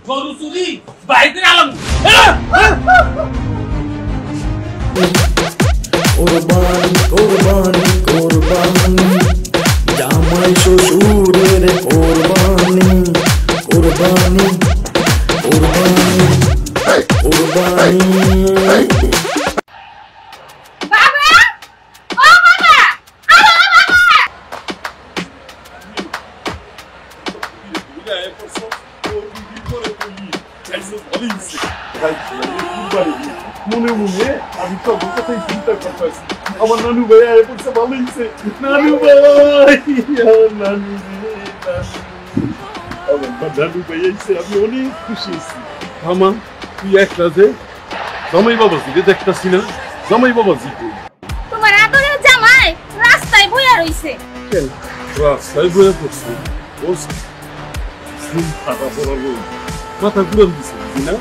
গরু চুরি বাইরে আলাম কোরবানি কোরবানি কোরবানি জামাই শ্বশুরের কোরবানি কোরবানি কোরবানি কোরবানি মনে মনে আমি তো কথাই চিন্তা করতেছি আমার নানু ভাই আয় পড়ছে ভালো হয়েছে নানু ভাই নানু আমার নানু ভাই আইছে আমি অনেক খুশি হয়েছি মামা তুই একটা যে জামাই বাবাজি রে দেখতেছি না জামাই বাবাজি তোমার আদরের জামাই রাস্তায় বইয়া রইছে কেন রাস্তায় বইয়া পড়ছে ওস সিন ফাটা পড়ালো মাথা ঘুরান দিছে বুঝি না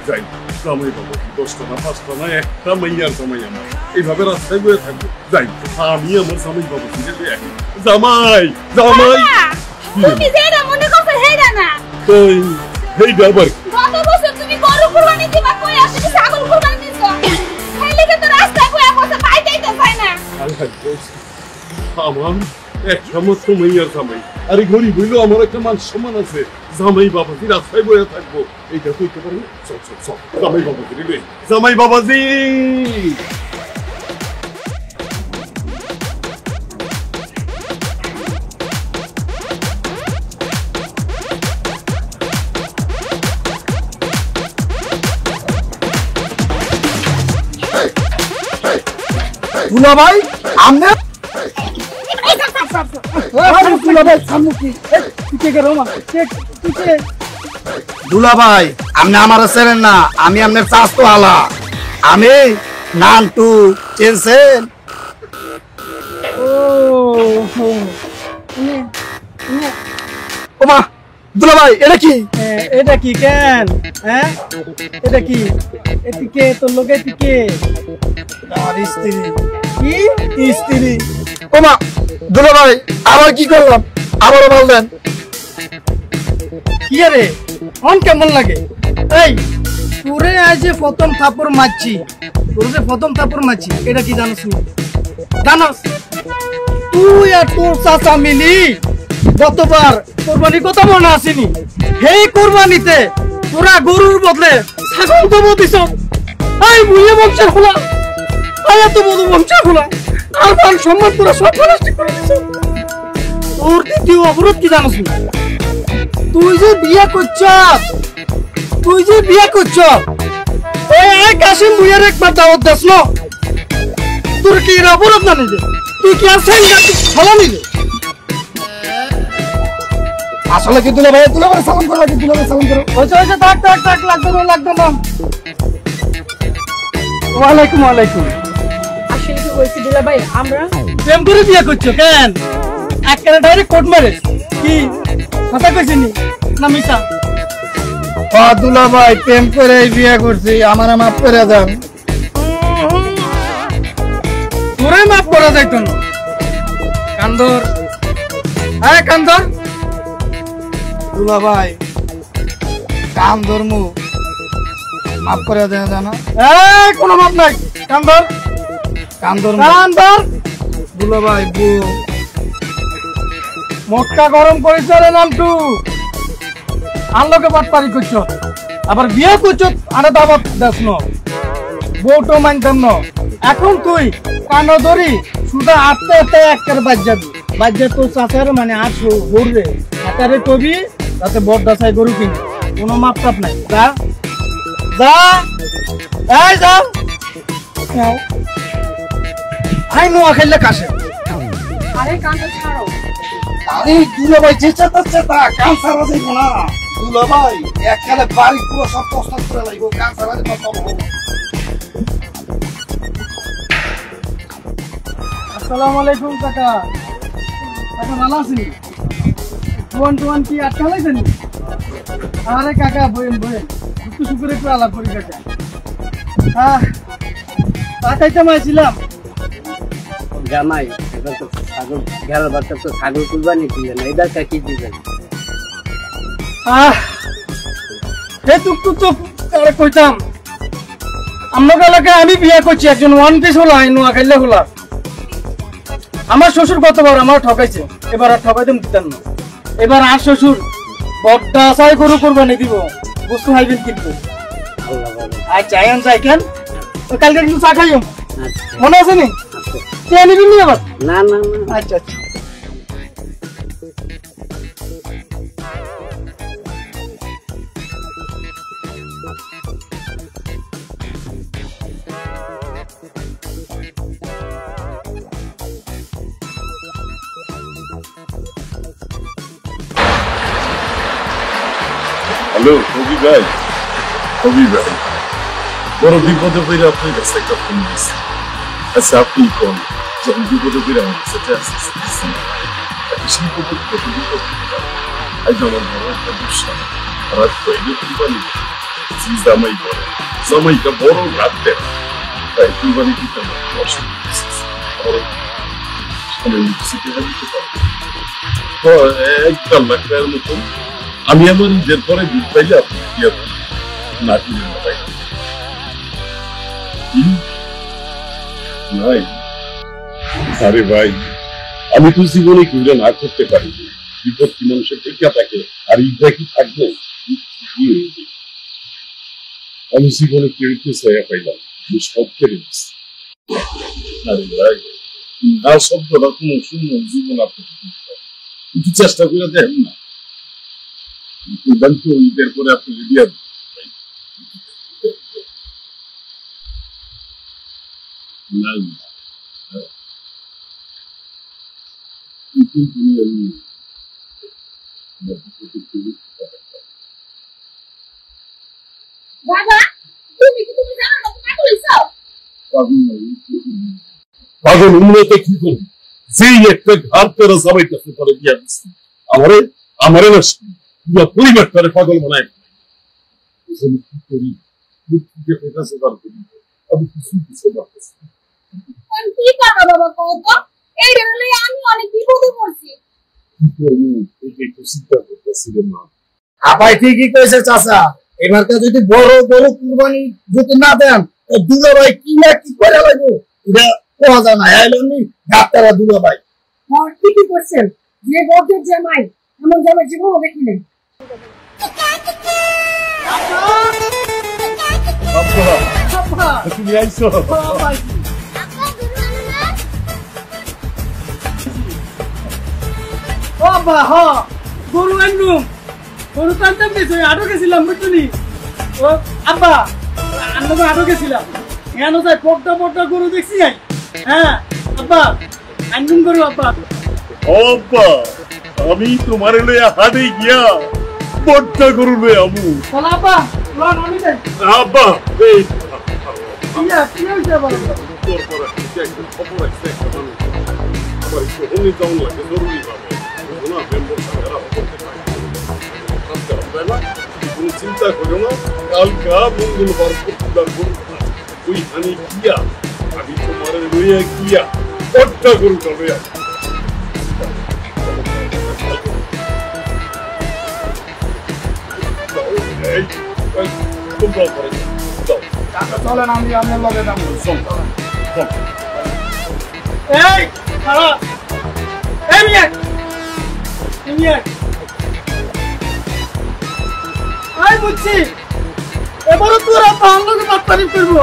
যাই জামাই বাবা 10টা না 5টা না একটা মাইয়ার জামাই আমার এইভাবে রাস্তায় বয়ে থাকবো যাই আমি আমার জামাই বাবা জামাই জামাই তুমি যেটা মনে করছো হেডা না তুই হেডা আবার গত বছর তুমি গরু কুরবানি দিবা কই আসলে ছাগল কুরবানি দিছো খাইলে তো রাস্তায় বইয়া পড়ছে বাইতেই তো পায় না আমার একটা মাত্র মাইয়ার জামাই আরে গরিব হইলো আমার একটা মান সম্মান আছে জামাই বাবাজি রাস্তায় বয়ে থাকবো এইটা কইতে পারি চল চল চল জামাই বাবাজি রে জামাই বাবাজি দুলা ভাই আমনে দুলা ভাই আপনি আমার চেনেন না আমি আপনার চাষতো আলা আমি নানটু চেনছেন ওমা দুলা ভাই এটা কি কেন হ্যাঁ এটা কি এদিকে তোর লোকে দিকে আর স্ত্রী কি স্ত্রী ওমা দুলা ভাই আবার কি করলাম আবারও বলবেন কি রে অন কেমন লাগে এই তোরে আজ প্রথম থাপড় মারছি তোরে প্রথম থাপড় মারছি এটা কি জানোস না জানোস তুই আর তোর চাচা মিলি গতবার কোরবানি কথা মনে আসেনি সেই কোরবানিতে তোরা গরুর বদলে ছাগল দেবো দিছ এই মুয়ে বংশের খোলা আয় এত বড় বংশের খোলা আর মান সম্মান তোরা সব প্লাস্টিক করে দিছ তোর দ্বিতীয় অপরাধ কি জানোস না তুই যে বিয়ে করছ এই কাশিম মুয়ের একবার দাওয়াত দাস না তোর কি এর অপরাধ না নিজে তুই কি আর সেই ভালো নিজে আসলে কি দুলা ভাই সালাম করো কি দুলা ভাই সালাম করো ওইটা থাক লাগবে না ওয়ালাইকুম আসলে কি হইছে দুলা ভাই আমরা প্রেম করে বিয়ে করছো কেন একবারে ডাইরেক্ট কোর্ট ম্যারেজ কি কথা কইছিনি না মিছা দুলা ভাই প্রেম করে বিয়ে করছি আমারে মাফ করে দেন তোরে মাফ করা যাইতো না কান্দর কান্দর দুলা ভাই কান্দর মু মাফ করে দেন জানো কোনো মাফ নাই কান্দর দুলা ভাই বউ মক্কা গরম করেছ রে নামটু আনলোকে বাটপারি করছ আবার বিয়ে করছ আরে দাবাত দেশ ন বউটো মানতাম ন এখন তুই কানো ধরি শুধু আটতে একের বাজ তোর চাচার মানে আট গরুরে হাতারে কবি তাতে বড় দাসাই গরু কিনে কোনো মাপ টাপ নাই যা আই নোয়া খাইলে কাশে আরে কান্দ ছাড়ো আরে দুলা ভাই যে চাচ্ছে তা কান সারা দেব না দুলা ভাই একখানে বাড়ি পুরো সব প্রস্তাব করে লাগবো কান সারা দেব আসসালামু আলাইকুম কাকা ভালো আছেন টুয়ান কি আটকা লাইছেন আরে কাকা বইন একটু শুকুরে একটু আলাপ করি কাকা কাকাইতে মাইছিলাম জামাই এবার তো ছাগল গেলার বাচ্চা তো ছাগল কুরবানি দিলেন এবার কি দিবেন হে টুক আরে কইতাম আমরা এলাকায় আমি বিয়ে করছি একজন ওয়ান পিস হলো নোয়া খাইলে হলা আমার শ্বশুর কতবার আমার ঠকাইছে এবার আর ঠকাইতে দিতেন না এবার আর শ্বশুর বড্ডা আশাই গরু কোরবানি দিব বুঝতে পারবেন কিন্তু আচ্ছা আইন যাই কেন কালকে কিন্তু চা খাইও মনে আছে নি কে নিবি নি আবার না না না আচ্ছা আচ্ছা হ্যালো কবি ভাই বড় বিপদে পড়ে আপনার কাছে একটা ফোন দিয়েছি আচ্ছা আপনি কোন যখন বিপদে পড়ে আমার সাথে আসছেন সেই বিপদ কত বিপদ আজ আমার বড় একটা দুঃসা রাত কইলে কুরবানি জামাইটা বড় রাত দেয় তাই কুরবানি দিতে অসুবিধা একটা লাখ টাকার মতন আমি আমার ঈদের পরে দিন পাইলে আপনি না কিনে ভাই নাই আরে ভাই আমি তো জীবনে কিনে না করতে পারি বিপদ কি মানুষের ঠেকা থাকে আর ঈদটা কি থাকবে আমি জীবনে কেউকে ছায়া পাইলাম সব কেড়ে দিচ্ছি আরে ভাই না শব্দটা কোনো শূন্য জীবন আপনি একটু চেষ্টা করে দেখেন না ঈদের পরে আপনি রেডিয়া নাই বাবা তুমি কি তুমি জানো না তুমি কইছো পাগল উন্নত কি করবি যেই একটা ঘাট করে সবাই কাছে করে দিয়া দিচ্ছি আমারে না পুরো পরিবারটারে পাগল বানায় কি করি আমি কিছু বুঝতে পারতেছি আমি কি করব বাবা কও তো এই হলে আমি অনেক বিপদে পড়ছি কি করবো এটা একটু চিন্তা করতেছি রে মা আপাই ঠিকই কইছে চাচা এবারটা যদি বড় কুরবানি যদি না দেন দুলা ভাই কি না কি করে লাগবে এটা কোয়া যায় না আইলেনি ডাক্তাররা দুলা ভাই হ্যাঁ ঠিকই করছেন যে বড়দের জামাই এমন জামাই জীবন দেখি নাই তুমি আইছো বাবা হ গরু আনলু গরু টানতাম গেছে আরো গেছিলাম বুঝলি ও আব্বা আমরা আরো গেছিলাম কেন যাই পড়টা গরু দেখছি হ্যাঁ আব্বা আনলুম গরু আব্বা আব্বা আমি তোমার লইয়া হাটে গিয়া বড়টা গরু লই আমু চলো আব্বা লন আমি যাই আব্বা এই কি হইছে বাবা তোর পরে একটা খবর আছে আমার একটু হোমি ডাউন লাগে জরুরি ভাবে না মেম্বার সাহেবরা করতে পারে কোনো চিন্তা করো না কালকা মঙ্গলবার প্রতিবার গরু ওইখানে গিয়া আমি তোমার লইয়া গিয়া বড়টা গরুটা লইয়া তোমরা করে যাও চলেন আমি আপনার লগে যাবো চল এই খারাপ এই মিয়া আই বুঝছি এবারও তোর আব্বা আমাকে বাটপারি করবো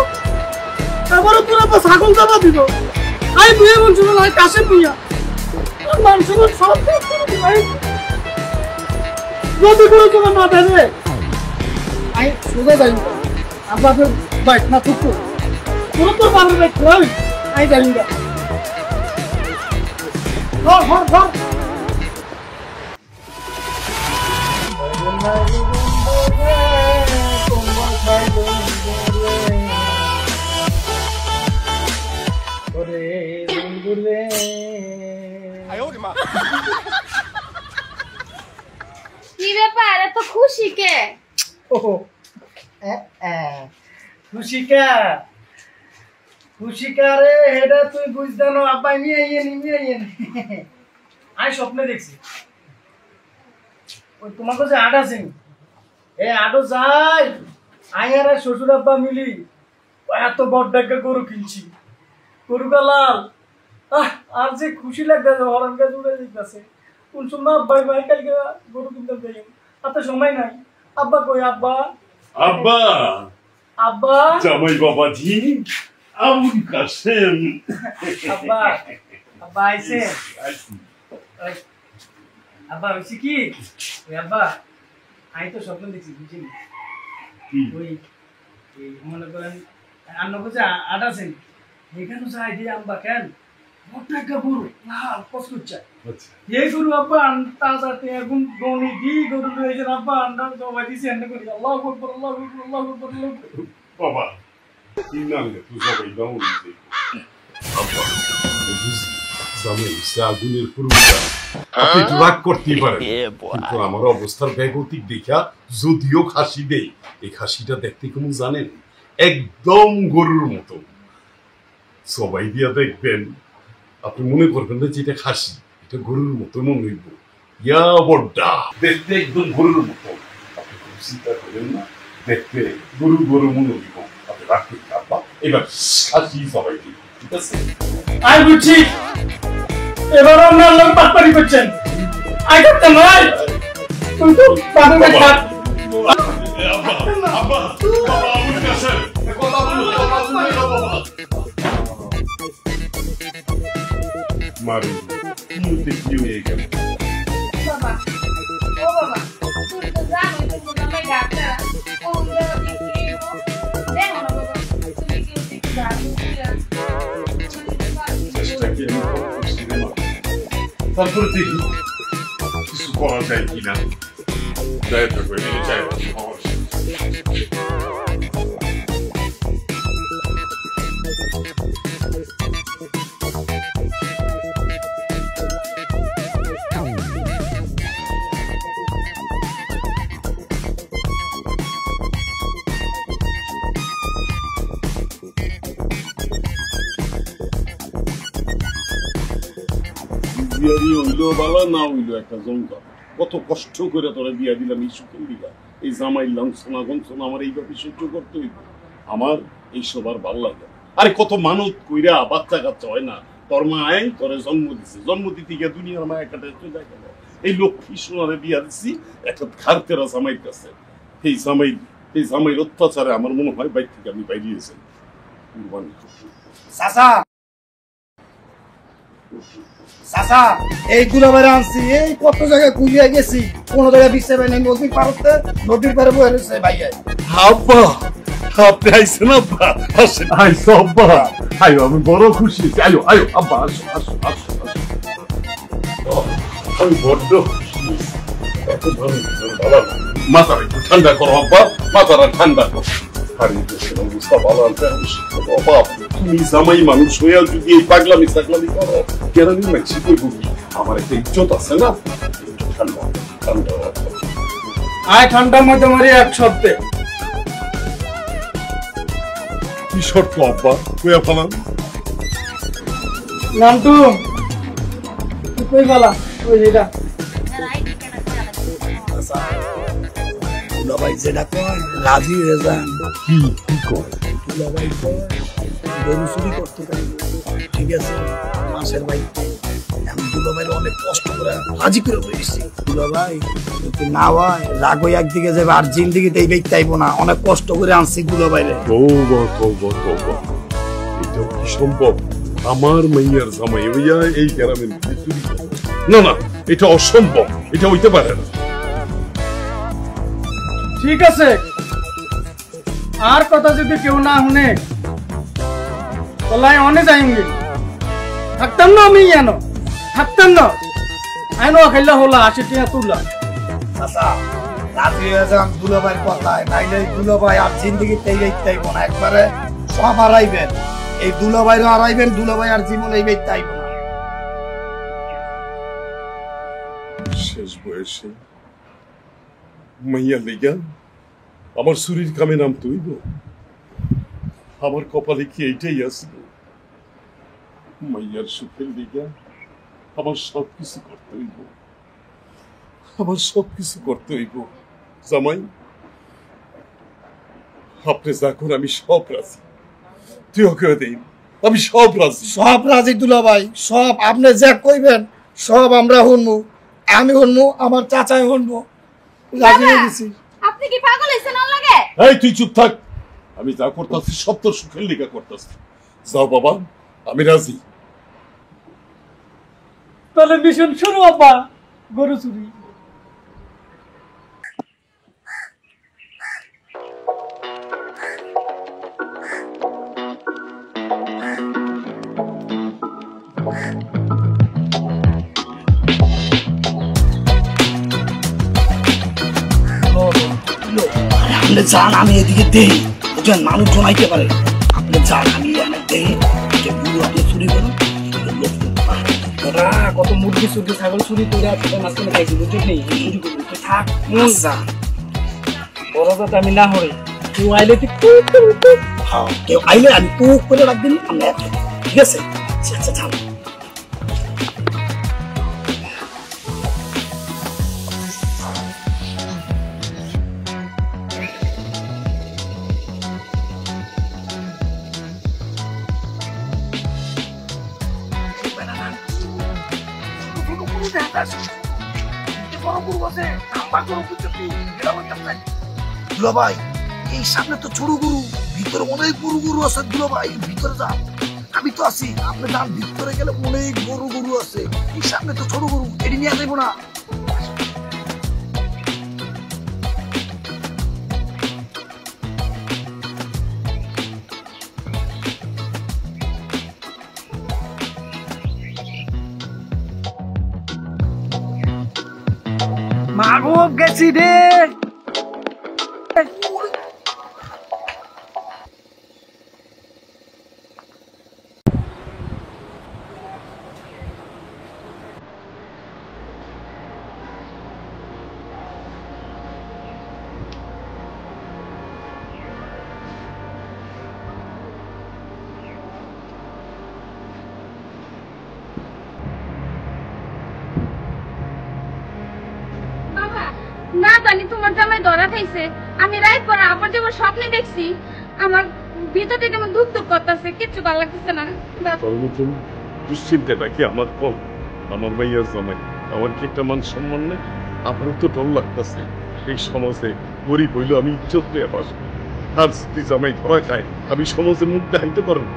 এবারও তোর আব্বা ছাগল দাবা দিব আই বিয়ে বলছিল না কাশে মিয়া মানুষ সব যদি করে তোমার না দেবে আই সোজা যাই আব্বা বাইক না থুক তোর বাবার বাইক আই যাই না ধর কি ব্যাপার এত খুশি কে খুশিকা রে এটা তুই বুঝতে না আব্বা নিয়ে আই স্বপ্নে দেখছি ওই তোমাকে যে আট আছে এ আটো যাই আয়ার আর শ্বশুর আব্বা মিলি এত বড় ডাক্কা গরু কিনছি গরু কালাল আর যে খুশি লাগতেছে হরণ গাছ উড়ে দিতেছে কোন সময় আব্বাই ভাই কালকে গরু কিনতে যাই এত সময় নাই আব্বা কই আব্বা আব্বা আব্বা জামাই বাবাজি আবুল কাসেম আব্বা আব্বা আইছে আব্বা হইছে কি ওই আব্বা আমি তো স্বপ্ন দেখছি বুঝিনি ওই মনে করেন আন্নকুচা আটাছেন এখানে যাই দিয়ে আব্বা কেন মোটা গরু লাল কচকুচা এই গরু আব্বা তাজা এখন গনি দি গরু রয়েছে আব্বা আন্ডা জবাই দিছি আন্ডা করি আল্লাহু আকবার আল্লাহু আকবার আল্লাহু আকবার বাবা ইনালে তুই সবাই দাও নিতে আব্বা জামাই আগুনের পুরুষা আপনি তো রাগ করতেই পারেন কিন্তু আমার অবস্থার ব্যাগতিক দেখা যদিও খাসি দেই এই খাসিটা দেখতে কেমন জানেন একদম গরুর মতো সবাই দিয়া দেখবেন আপনি মনে করবেন না যে এটা খাসি এটা গরুর মতো মনে হইব ইয়া বড্ডা দেখতে একদম গরুর মতো আপনি কোনো চিন্তা করেন না দেখতে গরু গরু মনে হইব আপনি রাগ করতে আব্বা এবার খাসি সবাই দিই ঠিক আছে আই বুঝছি এবার আপনার লোক পাটপাড়ি করছেন আই করতে নয় তুই তো পাগলে থাক আব্বা আব্বা বাবা আমার কাছে কথা বলো বাবা মারি কি হয়ে গেল বাবা ও বাবা তুই তো জানো তো জামাই ডাক্তার ও দেখো না বাবা তুমি কি দেখতে জানো তারপরে দেখি কিছু করা যায় কিনা যায় থাকবে নিয়ে যায় হইলো বালা না হইলো একটা জঙ্গল কত কষ্ট করে তোরা বিয়া দিলাম এই সুখের দিলা এই জামাই লাঞ্ছনা গঞ্ছনা আমার এইভাবে সহ্য করতে হইব আমার এইসব আর ভাল লাগে আরে কত মানত কইরা বাচ্চা কাচ্চা হয় না তোর মা আইন তোরে জন্ম দিছে জন্ম দিতে গিয়ে দুনিয়ার মায়া কাটে চলে গেল এই লক্ষ্মী সোনারে বিয়া দিছি একটা খারতেরা জামাইয়ের কাছে এই জামাইয়ের অত্যাচারে আমার মনে হয় বাইর থেকে আমি বাইরিয়েছি কুরবানি চাচা চাচা এই দুলাবারে আনছি এই কত জায়গায় কুলিয়ে গেছি কোন জায়গায় বিশ্বে পাই নাই নদীর পারতে নদীর পারে বয়ে রয়েছে ভাইয়া আব্বা আপনি আইসেন আব্বা আসেন আইসো আব্বা আয়ো আমি বড় খুশি হয়েছি আয়ো আয়ো আব্বা আসো আসো আসো আমি বড্ড খুশি হয়েছি এত ভালো ভালো মাথাটা একটু ঠান্ডা করো আব্বা মাথাটা ঠান্ডা করো আরে দেশের অবস্থা ভালো আনতে বাবা তুমি জামাই মানুষ হইয়া যদি এই পাগলামি সাগলামি করো কেরানি মাইছি কই বুঝি আমার একটা ইজ্জত আছে না ঠান্ডা ঠান্ডা আয় ঠান্ডার মধ্যে মারি এক শব্দে কি শর্ত আব্বা কইয়া ফেলাম নান্টু তুই কই গেলা ওই যেটা দুলাভাই যেটা কয় রাজি হয়ে যান কি কি কয় দুলাভাই কয় গরু চুরি করতে পারি ঠিক আছে মাসের ভাই আমি দুলাভাইয়ের অনেক কষ্ট করে রাজি করে বলেছি দুলাভাই যদি না হয় রাগই একদিকে যাবে আর জিন্দিগিতে এই ব্যক্তি আইব না অনেক কষ্ট করে আনছি দুলাভাইরে তৌবা তৌবা তৌবা এটা কি সম্ভব আমার মাইয়ার জামাই হইয়া এই গ্রামের চুরি না না এটা অসম্ভব এটা হইতে পারে না ঠিক আছে আর কথা যদি কেউ না শুনে তাহলে অনে যাইঙ্গি থাকতাম না আমি জানো থাকতাম না আইনো খেললা হলা 80 টাকা তুললা আচ্ছা রাজি হয়ে যান দুলাভাইয়ের কথায় নাইলে দুলাভাই আর জিন্দিগিতে এই ব্যক্তি না একবারে সব হারাইবেন এই দুলাভাইরও হারাইবেন দুলাভাই আর জীবন এই ব্যক্তি আইব না শেষ বয়সে মাইয়া লেগা আমার শরীর কামে নাম তৈব আমার কপালে কি এইটাই আসল মাইয়ার সুখের লেগা আমার সবকিছু করতে হইব জামাই আপনি যখন আমি সব রাজি, তুই ওকে দিন, আমি সব রাজি। সব রাজি দুলা ভাই, সব আপনি যা কইবেন সব আমরা শুনবো, আমি শুনবো, আমার চাচাই শুনবো। রাজি হয়ে গেছি। আপনি কি পাগল হইছেন ওর লাগে? এই তুই চুপ থাক, আমি যা করতেছি সব তোর সুখের লিগা করতেছি। যাও বাবা, আমি রাজি। তাহলে মিশন শুরু আব্বা, গরু চুরি। আপনি যান, আমি এদিকে দেই, বুঝলেন, মানুষ জমাইতে পারে। আপনি যান, আমি দেই, আপনি চুরি করুন। কত মুরগি চুরি, ছাগল চুরি করে আপনার মাঝখানে খাইছি, বুঝলি নেই? চুরি করবি তুই থাক, বড় কথা আমি না হরে। কেউ আইলে তুই হ্যাঁ, কেউ আইলে আমি টুক করে রাখবেন, আমরা ঠিক আছে? আচ্ছা যান। দুলাভাই, এই সামনে তো ছোট গরু, ভিতরে অনেক বড় গরু আছে। দুলাভাই ভিতরে যান, আমি তো আছি। আপনি যান, ভিতরে গেলে অনেক বড় গরু আছে। এই সামনে তো ছোট গরু, এটি নিয়ে যাবো না। মাগো গেছি রে। না জানি তোমার জামাই ধরা খাইছে। আমি রাত পর আবার যেমন স্বপ্নে দেখছি, আমার ভিতর থেকে আমার দুঃখ করতেছে, কিচ্ছু ভালো লাগতেছে না। দুশ্চিন্তাটা কি আমার কম? আমার ভাইয়ার জামাই, আমার কি একটা মান সম্মান নেই? আমারও তো ডর লাগতেছে। এই সমাজে গরিব হইলো আমি ইজ্জত পেয়ে পাস, আর যদি জামাই ধরা খায় আমি সমাজে মুখ দেখাইতে পারবো?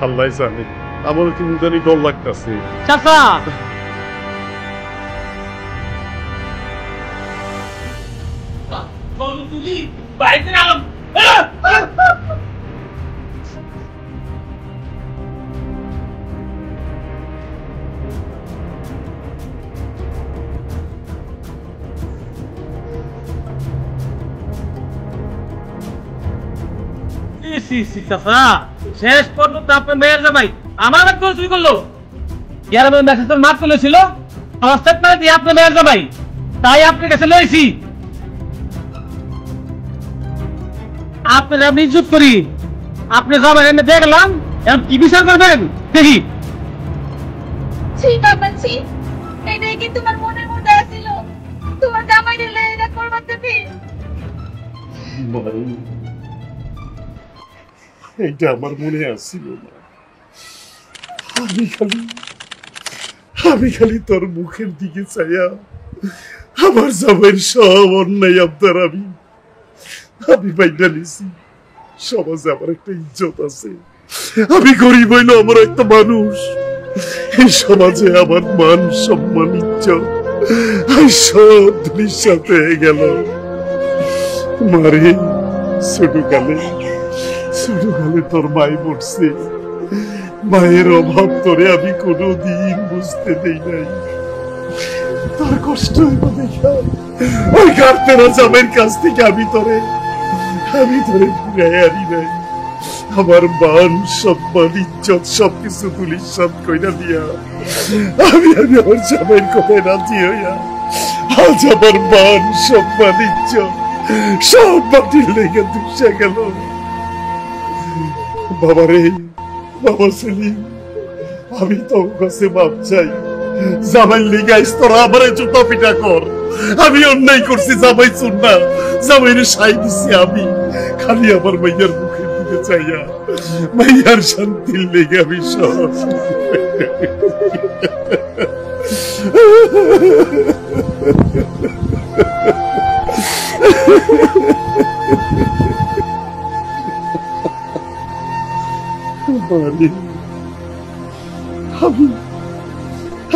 আল্লাহ জানে, আমারও কিন্তু জানি ডর লাগতেছে। চাচা গরু তুলি বাইরে আলাম। শেষ পর্যন্ত আপনার মেয়ের জামাই আমার বাড়িতে চুরি করলো। গ্রামের মেসেজের মাঠ চলেছিল, অবস্থাত মানে দিয়ে আপনার মেয়ের জামাই, তাই আপনার কাছে লইছি। আপনার আমি ইজ্জত করি, আপনি জামাই এনে দেখলাম, এখন কি বিচার করবেন দেখি। ঠিক আছে, এটাই কি তোমার মনের মধ্যে আছিল? তোমার জামাই দিলে এটা করবার দেবে? এইটা আমার মনে আসছিল না। আমি খালি তোর মুখের দিকে চাইয়া আমার জামাইয়ের সব অন্যায় আবদার আমি বাইনা নিছি। সমাজে আমার একটা ইজ্জত আছে, আমি গরিব হইলো আমার একটা মানুষ। এই সমাজে আমার মান সম্মান ইজ্জত সব ধূলিসাৎ হয়ে গেল। মারে ছোটকালে তোর মাই মরছে, মায়ের অভাব তোরে আমি কোনোদিন বুঝতে দেই নাই। তোর কষ্ট দেখা ওই কার্তেরা জামের কাছ থেকে আমি তোরে ফিরাই আনি নাই। আমার মান সম্মান ইজ্জত সবকিছু ধূলিসাৎ কইরা দিয়া আমি আমার জামের কথায় রাজি হইয়া আজ আমার মান সম্মান ইজ্জত সব মাটির লেগে দুষা গেল। বাবারে, বাবা সেলিম, আমি তোর কাছে মাপ চাই। জামাই লিগাইস তোরা আমারে জুতা পিটা কর, আমি অন্যায় করছি, জামাই শুন না। জামাইরে সাই দিছি আমি, খালি আমার মাইয়ার মুখের দিকে চাইয়া মাইয়ার শান্তির লেগে আমি সব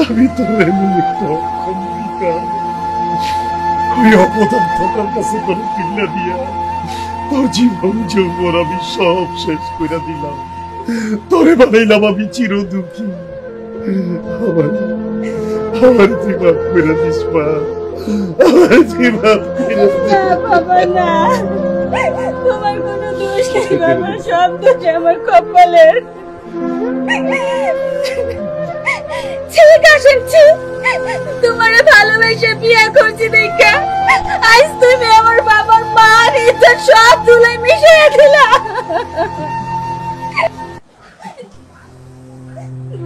আমি তোর নিমিত্ত ওই অপদার্থটার কাছে করে কিল্লা দিয়া তোর জীবন যৌবন আমি সব শেষ করে দিলাম, তোরে বানাইলাম আমি চির দুঃখী। আমার তুই মাফ করে দিস মা, আমার তুই মাফ করে দিস। বাবা না, তোমার কোনো দোষ নেই বাবা, সব দোষ আমার কপালের। ঠিক আছে, তোমার ভালোবেসে বিয়ে করছি দেখা আজ তুমি আমার বাবার মান ইজ্জত সব ধুলাই মিশিয়ে দিলা।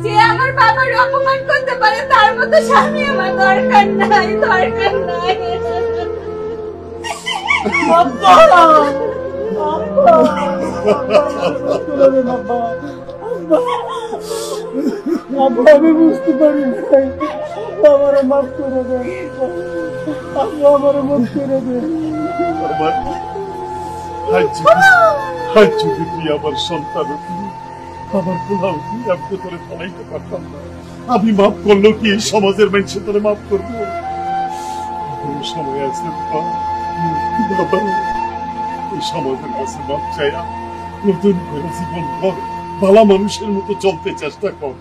যে আমার বাবার অপমান করতে পারে তার মতো স্বামী আমার দরকার নাই, দরকার নাই। আমি বুঝতে পারি নাই, আমার মাফ করে দেন, আমার মাফ করে দেন। যদি তুই আমার সন্তান আমার পোলাও তুই আমি তোরে ফলাইতে পারতাম না, আমি মাফ করলো কি এই সমাজের মানুষে তোরে মাফ করবো? সময় আছে বাবা, এই সমাজের কাছে মাফ চাইয়া নতুন করে জীবন কর, ভালো মানুষের মতো চলতে চেষ্টা কর।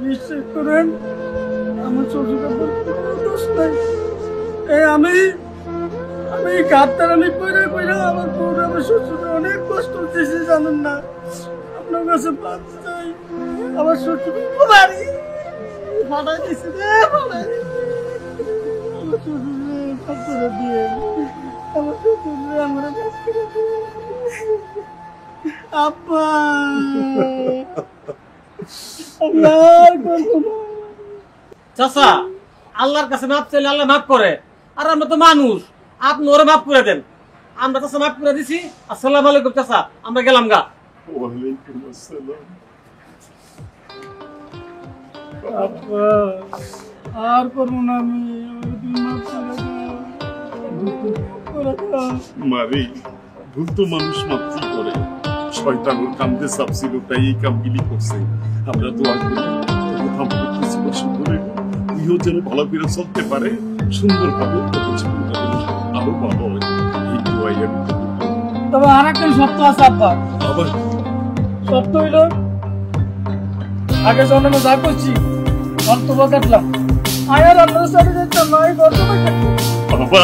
বিশ্বাস করেন আমার শ্বশুরের দোষ নাই, আমি গাদ্দারামি করে করে আমার বউ আমার শ্বশুরে অনেক কষ্ট দিয়েছি জানেন না। আপনার কাছে বাদ চাই, আমার শ্বশুর বাড়ি ফাটাই দিয়েছি রে, ফাটাই আমার শ্বশুরে মাফ করে দিয়ে, আমার শ্বশুরে আমার মাফ করে দিয়ে। আব্বা চাচা, আল্লাহর কাছে মাপ চাইলে আল্লাহ মাফ করে, আর আমরা তো মানুষ, আপনি ওরা মাফ করে দেন। আমরা চাচা মাফ করে দিছি। আসসালামু আলাইকুম চাচা, আমরা গেলাম গা। ওয়ালাইকুম আসসালাম। আর করবো না আমি, মারে ভুল তো মানুষ মাত্রই করে, শয়তান ওর কান্দে চাপছিল তাই এই কামগুলি করছে। আমরা দোয়া করি কিছু বছর ধরে তুইও যেন ভালো করে চলতে পারে, সুন্দরভাবে জীবনটা আরো ভালো হয়, এই দোয়াই আমি। তবে আর একটা সত্য আছে আব্বা। আবার সত্য হইল আগে জন্মে যা করছি অন্তত কাটলাম, আয়ার আল্লাহর সাথে যেতাম না, এই গর্ত বাবা